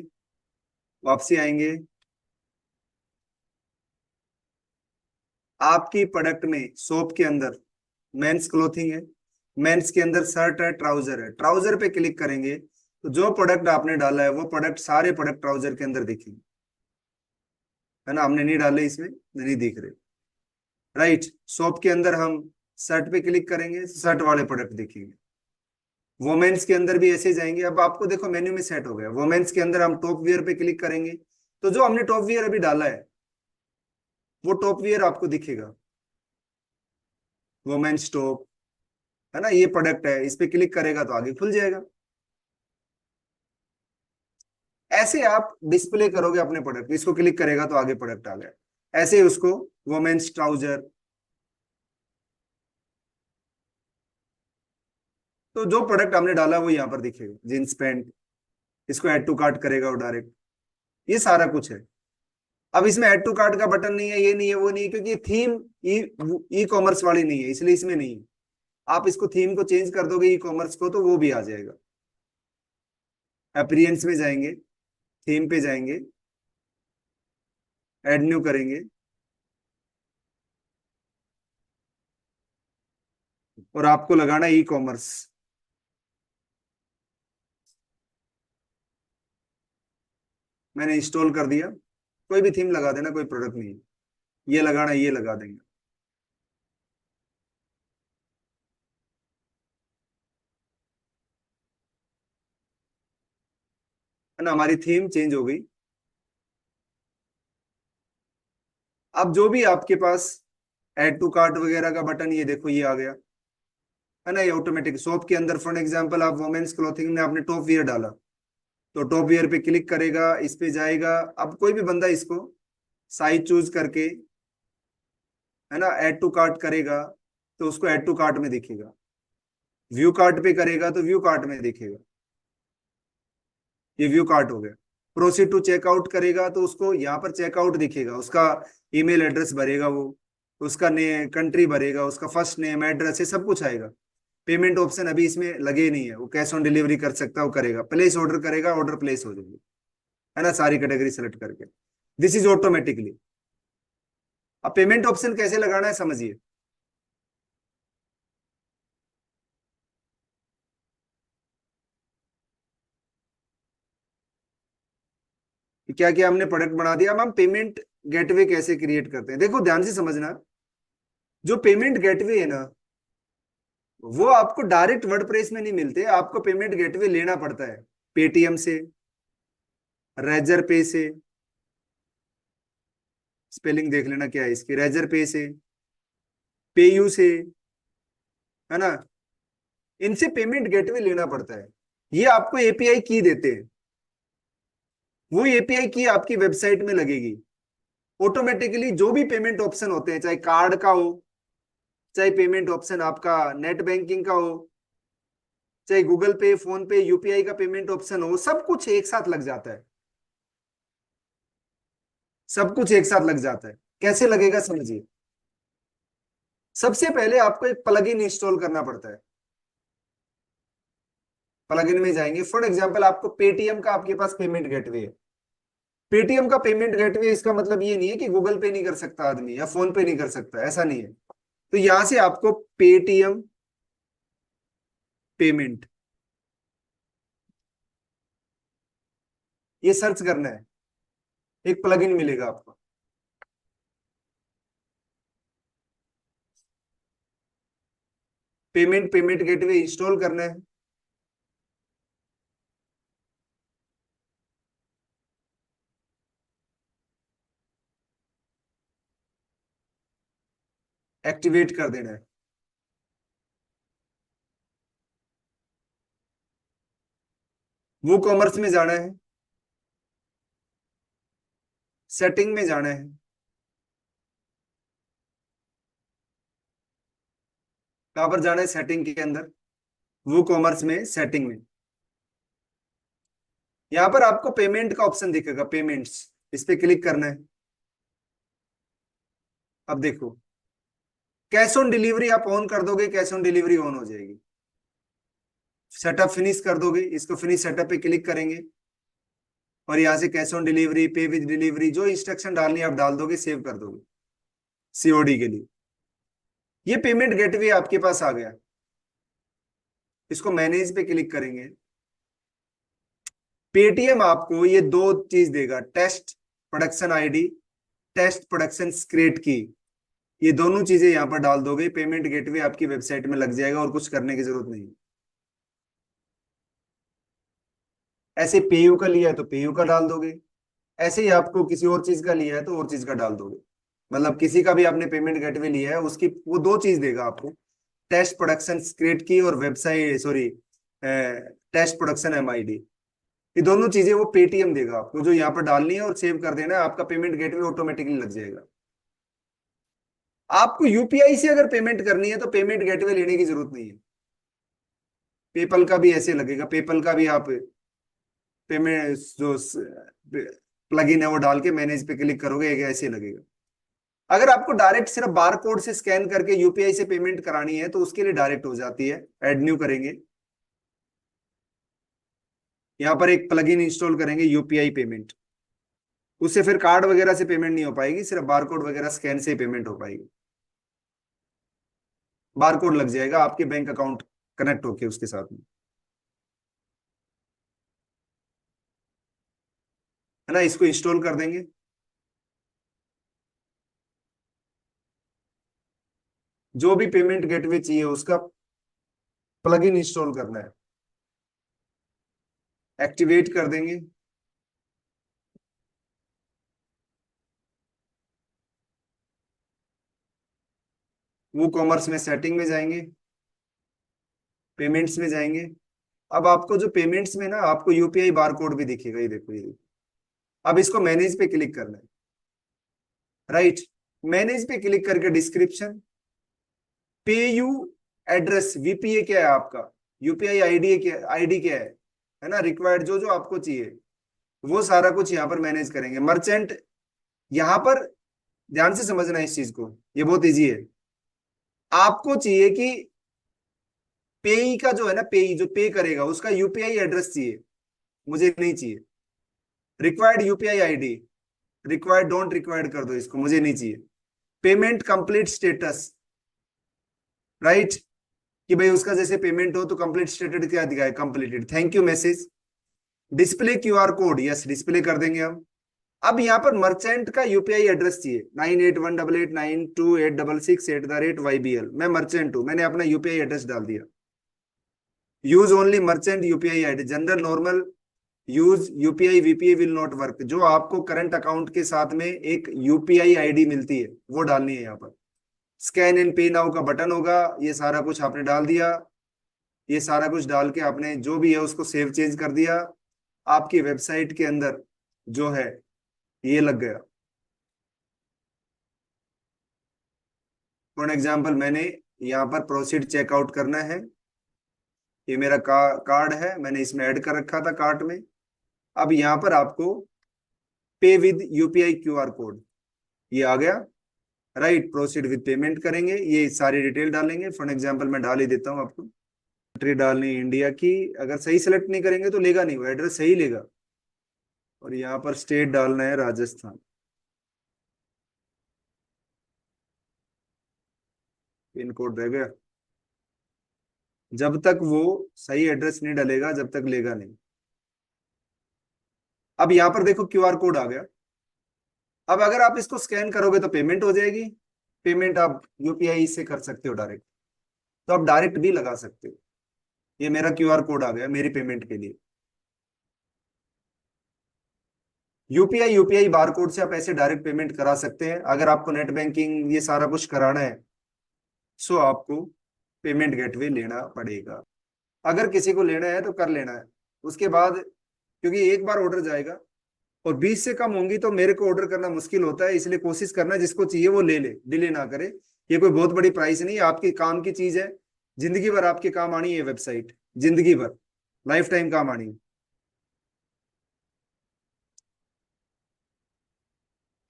वापसी आएंगे। आपकी प्रोडक्ट में सोप के अंदर मेंस क्लोथिंग है, मेंस के अंदर शर्ट है, ट्राउजर है, ट्राउजर पे क्लिक करेंगे तो जो प्रोडक्ट आपने डाला है वो प्रोडक्ट, सारे प्रोडक्ट ट्राउजर के अंदर दिखेंगे, है ना, हमने नहीं डाले इसमें, नहीं दिख रहे। राइट, शॉप के अंदर हम शर्ट पे क्लिक करेंगे, शर्ट वाले प्रोडक्ट दिखेंगे। वोमेन्स के अंदर भी ऐसे जाएंगे, अब आपको देखो मेन्यू में सेट हो गया। वोमेन्स के अंदर हम टॉप वियर पे क्लिक करेंगे तो जो हमने टॉप वियर अभी डाला है वो टॉप वियर आपको दिखेगा, वोमेन्स टॉप, है ना, ये प्रोडक्ट है, इस पे क्लिक करेगा तो आगे खुल जाएगा। ऐसे आप डिस्प्ले करोगे अपने प्रोडक्ट, इसको क्लिक करेगा तो आगे प्रोडक्ट आ गया। ऐसे ही उसको वोमेन्स ट्राउजर, तो जो प्रोडक्ट हमने डाला वो यहाँ पर दिखेगा, जींस पैंट, इसको ऐड टू कार्ट करेगा वो डायरेक्ट, ये सारा कुछ है। अब इसमें ऐड टू कार्ट का बटन नहीं है, ये नहीं है, वो नहीं है, क्योंकि थीम ई कॉमर्स वाली नहीं है, इसलिए इसमें नहीं है। आप इसको थीम को चेंज कर दोगे ई कॉमर्स को तो वो भी आ जाएगा। अपीयरेंस में जाएंगे, थीम पे जाएंगे, ऐड न्यू करेंगे और आपको लगाना ई कॉमर्स। मैंने इंस्टॉल कर दिया, कोई भी थीम लगा देना, कोई प्रोडक्ट नहीं है, ये लगाना, ये लगा देंगे, है ना, हमारी थीम चेंज हो गई। अब जो भी आपके पास ऐड टू कार्ट वगैरह का बटन, ये देखो ये आ गया, है ना, ये ऑटोमेटिक शॉप के अंदर, फॉर एग्जांपल आप वुमेन्स क्लोथिंग में आपने टॉप वियर डाला तो टॉप वियर पे क्लिक करेगा, इस पे जाएगा। अब कोई भी बंदा इसको साइज चूज करके, है ना, ऐड टू कार्ट करेगा तो उसको ऐड टू कार्ट में दिखेगा, व्यू कार्ट पे करेगा तो व्यू कार्ट में दिखेगा, ये व्यू कार्ट हो गया। प्रोसीड टू चेकआउट करेगा तो उसको यहाँ पर चेकआउट दिखेगा, उसका ईमेल एड्रेस भरेगा वो, उसका ने कंट्री भरेगा, उसका फर्स्ट नेम एड्रेस, ये सब कुछ आएगा। पेमेंट ऑप्शन अभी इसमें लगे ही नहीं है, वो कैश ऑन डिलीवरी कर सकता है, वो करेगा, प्लेस ऑर्डर करेगा, ऑर्डर प्लेस हो जाएगी, है ना, सारी कैटेगरी सेलेक्ट करके। दिस इज ऑटोमेटिकली, अब पेमेंट ऑप्शन कैसे लगाना है समझिए। क्या क्या हमने प्रोडक्ट बना दिया, अब हम पेमेंट गेटवे कैसे क्रिएट करते हैं, देखो ध्यान से समझना। जो पेमेंट गेटवे है ना, वो आपको डायरेक्ट वर्डप्रेस में नहीं मिलते, आपको पेमेंट गेटवे लेना पड़ता है पेटीएम से, रेजर पे से, स्पेलिंग देख लेना क्या है इसकी, रेजर पे से, पेयू से, है ना, इनसे पेमेंट गेटवे लेना पड़ता है। ये आपको एपीआई की देते हैं, वो एपीआई की आपकी वेबसाइट में लगेगी। ऑटोमेटिकली जो भी पेमेंट ऑप्शन होते हैं, चाहे कार्ड का हो, चाहे पेमेंट ऑप्शन आपका नेट बैंकिंग का हो, चाहे गूगल पे, फोन पे, यूपीआई का पेमेंट ऑप्शन हो, सब कुछ एक साथ लग जाता है। सब कुछ एक साथ लग जाता है। कैसे लगेगा समझिए। सबसे पहले आपको एक प्लगइन इंस्टॉल करना पड़ता है। प्लगइन में जाएंगे, फॉर एग्जांपल आपको पेटीएम का आपके पास पेमेंट गेटवे है। पेटीएम का पेमेंट गेटवे, इसका मतलब ये नहीं है कि गूगल पे नहीं कर सकता आदमी या फोन पे नहीं कर सकता, ऐसा नहीं है। तो यहां से आपको पेटीएम पेमेंट ये सर्च करना है, एक प्लगइन मिलेगा आपको। पेमेंट पेमेंट गेटवे इंस्टॉल करना है। एक्टिवेट कर देना है। वो कॉमर्स में जाना है, सेटिंग में जाना है। कहां पर जाना है, सेटिंग के अंदर, वो कॉमर्स में सेटिंग में। यहां पर आपको पेमेंट का ऑप्शन दिखेगा, पेमेंट्स, इस पे क्लिक करना है। अब देखो, कैश ऑन डिलीवरी आप ऑन कर दोगे, कैश ऑन डिलीवरी ऑन हो जाएगी। सेटअप फिनिश कर दोगे, इसको फिनिश सेटअप पे क्लिक करेंगे, और यहां से कैश ऑन डिलीवरी, पे विद डिलीवरी, जो इंस्ट्रक्शन डालनी है आप डाल दोगे, सेव कर दोगे सीओडी के लिए। ये पेमेंट गेटवे आपके पास आ गया। इसको मैनेज पे क्लिक करेंगे। पेटीएम आपको ये दो चीज देगा, test production ID, test production create की। ये दोनों चीजें यहां पर डाल दोगे, पेमेंट गेटवे आपकी वेबसाइट में लग जाएगा, और कुछ करने की जरूरत नहीं। ऐसे पेयू का लिया है तो पेयू का डाल दोगे, ऐसे ही आपको किसी और चीज का लिया है तो और चीज का डाल दोगे। मतलब किसी का भी आपने पेमेंट गेटवे लिया है, उसकी वो दो चीज देगा आपको, टेस्ट प्रोडक्शन क्रिएट की और website, sorry, test production MID. ये दोनों चीजें वो पेटीएम देगा आपको, जो यहाँ पर डालनी है और सेव कर देना है, आपका पेमेंट गेटवे ऑटोमेटिकली लग जाएगा। आपको यूपीआई से अगर पेमेंट करनी है तो पेमेंट गेटवे लेने की जरूरत नहीं है। पेपल का भी ऐसे लगेगा, पेपल का भी आप पेमेंट जो प्लगइन है वो डाल के मैनेज पे क्लिक करोगे, एक ऐसे लगेगा। अगर आपको डायरेक्ट सिर्फ बार कोड से स्कैन करके यूपीआई से पेमेंट करानी है तो उसके लिए डायरेक्ट हो जाती है, ऐड न्यू करेंगे। यहाँ पर एक प्लगइन इंस्टॉल करेंगे यूपीआई पेमेंट, उससे फिर कार्ड वगैरह से पेमेंट नहीं हो पाएगी, सिर्फ बार कोड वगैरह स्कैन से ही पेमेंट हो पाएगी। बार कोड लग जाएगा आपके बैंक अकाउंट कनेक्ट होके उसके साथ में, है ना। इसको इंस्टॉल कर देंगे। जो भी पेमेंट गेटवे चाहिए उसका प्लगइन इंस्टॉल करना है, एक्टिवेट कर देंगे। वो कॉमर्स में सेटिंग में जाएंगे, पेमेंट्स में जाएंगे। अब आपको जो पेमेंट्स में ना आपको यूपीआई बार कोड भी दिखेगा, ये देखो ये देखो। अब इसको मैनेज पे क्लिक करना है, राइट। मैनेज पे क्लिक करके डिस्क्रिप्शन, पे यू एड्रेस, वीपीए क्या है आपका, यूपीआई आईडी क्या, आईडी क्या है ना, रिक्वायर्ड जो जो आपको चाहिए वो सारा कुछ यहाँ पर मैनेज करेंगे। मर्चेंट, यहाँ पर ध्यान से समझना इस चीज को, ये बहुत इजी है। आपको चाहिए कि पेई का जो है ना, पेई जो पे करेगा उसका यूपीआई एड्रेस चाहिए, मुझे नहीं चाहिए। Required UPI ID, required don't required कर दो इसको, मुझे नहीं चाहिए। पेमेंट कंप्लीट स्टेटस, राइट, कि भाई उसका जैसे पेमेंट हो तो कंप्लीट स्टेटस क्या दिखाए, completed, thank you message. Display QR code, yes display कर देंगे हम। अब यहाँ पर मर्चेंट का यूपीआई एड्रेस चाहिए, 9818892866@YBL। मैं मर्चेंट हूं, मैंने अपना यूपीआई एड्रेस डाल दिया। Use only merchant UPI ID, general normal use UPI VPI will not work. जो आपको करंट अकाउंट के साथ में एक यूपीआई आईडी मिलती है वो डालनी है यहाँ पर। स्कैन एंड पे नाउ का बटन होगा, ये सारा कुछ आपने डाल दिया। ये सारा कुछ डाल के आपने जो भी है उसको सेव चेंज कर दिया। आपकी वेबसाइट के अंदर जो है ये लग गया। फॉर एग्जाम्पल मैंने यहाँ पर प्रोसीड चेकआउट करना है, ये मेरा कार्ड है, मैंने इसमें ऐड कर रखा था कार्ट में। अब यहाँ पर आपको पे विद यूपीआई क्यूआर कोड ये आ गया, राइट। प्रोसीड विद पेमेंट करेंगे, ये सारी डिटेल डालेंगे। फॉर एग्जांपल मैं डाल ही देता हूँ आपको। कंट्री डालनी इंडिया की, अगर सही सेलेक्ट नहीं करेंगे तो लेगा नहीं, वो एड्रेस सही लेगा। और यहाँ पर स्टेट डालना है राजस्थान, पिन कोड रह गया। जब तक वो सही एड्रेस नहीं डालेगा जब तक लेगा नहीं। अब यहाँ पर देखो क्यूआर कोड आ गया। अब अगर आप इसको स्कैन करोगे तो पेमेंट हो जाएगी। पेमेंट आप यूपीआई से कर सकते हो डायरेक्ट, तो आप डायरेक्ट भी लगा सकते हो। ये मेरा क्यूआर कोड आ गया मेरी पेमेंट के लिए। यूपीआई यूपीआई बार कोड से आप ऐसे डायरेक्ट पेमेंट करा सकते हैं। अगर आपको नेट बैंकिंग ये सारा कुछ कराना है सो आपको पेमेंट गेटवे लेना पड़ेगा। अगर किसी को लेना है तो कर लेना है उसके बाद, क्योंकि एक बार ऑर्डर जाएगा और 20 से कम होंगी तो मेरे को ऑर्डर करना मुश्किल होता है। इसलिए कोशिश करना जिसको चाहिए वो ले ले, डिले ना करे। ये कोई बहुत बड़ी प्राइस नहीं है, आपके काम की चीज है। जिंदगी भर आपके काम आनी है वेबसाइट, जिंदगी भर, लाइफ टाइम काम आनी है।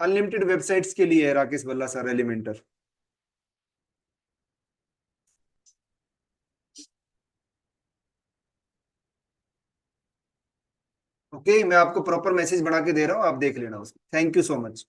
अनलिमिटेड वेबसाइट्स के लिए है राकेश बल्ला सर एलिमेंटर। ओके, मैं आपको प्रॉपर मैसेज बना के दे रहा हूँ, आप देख लेना उसको। Thank you so much.